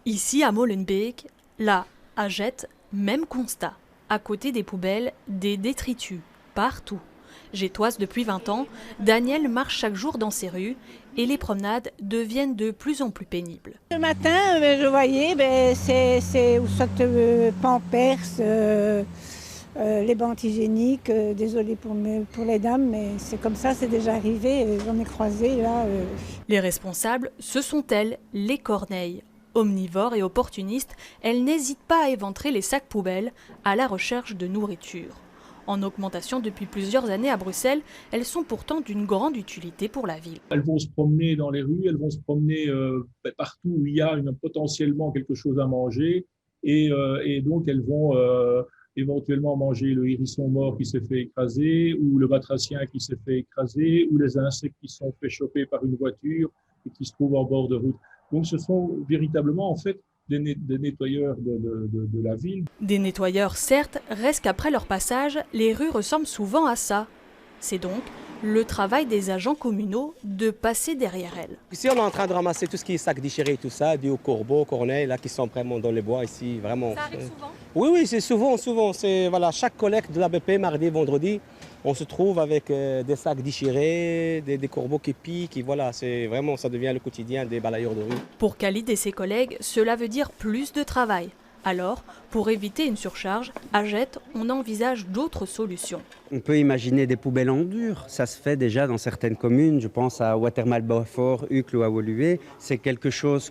Ici, à Molenbeek, là, à Jette, même constat. À côté des poubelles, des détritus, partout. Jettoise depuis 20 ans, Daniel marche chaque jour dans ces rues et les promenades deviennent de plus en plus pénibles. Ce matin, je voyais, c'est soit Pampers, les bandes hygiéniques. Désolée pour les dames, mais c'est comme ça, c'est déjà arrivé. J'en ai croisé là. Les responsables, ce sont elles, les corneilles. Omnivores et opportunistes, elles n'hésitent pas à éventrer les sacs poubelles à la recherche de nourriture. En augmentation depuis plusieurs années à Bruxelles, elles sont pourtant d'une grande utilité pour la ville. Elles vont se promener dans les rues, elles vont se promener partout où il y a potentiellement quelque chose à manger et donc elles vont éventuellement manger le hérisson mort qui s'est fait écraser ou le batracien qui s'est fait écraser ou les insectes qui sont fait choper par une voiture et qui se trouvent en bord de route. Donc ce sont véritablement en fait des nettoyeurs de la ville. Des nettoyeurs certes, reste qu'après leur passage, les rues ressemblent souvent à ça. C'est donc le travail des agents communaux de passer derrière elles. Ici, on est en train de ramasser tout ce qui est sacs déchirés et tout ça, dû aux corbeaux, corneilles, là, qui sont vraiment dans les bois ici, vraiment. Ça arrive souvent? Oui, c'est souvent. C'est, voilà, chaque collecte de l'ABP, mardi, vendredi, on se trouve avec des sacs déchirés, des corbeaux qui piquent, et voilà, c'est vraiment, ça devient le quotidien des balayeurs de rue. Pour Khalid et ses collègues, cela veut dire plus de travail. Alors, pour éviter une surcharge, à Jette, on envisage d'autres solutions. On peut imaginer des poubelles en dur. Ça se fait déjà dans certaines communes. Je pense à Watermal-Beaufort, Uccle ou à Woluwe. C'est quelque chose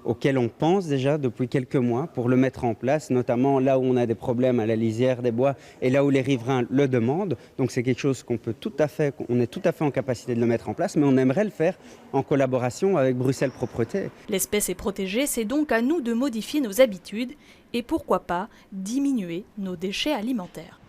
auquel on pense déjà depuis quelques mois pour le mettre en place, notamment là où on a des problèmes à la lisière des bois et là où les riverains le demandent. Donc c'est quelque chose on est tout à fait en capacité de le mettre en place, mais on aimerait le faire en collaboration avec Bruxelles Propreté. L'espèce est protégée, c'est donc à nous de modifier nos habitudes et pourquoi pas diminuer nos déchets alimentaires.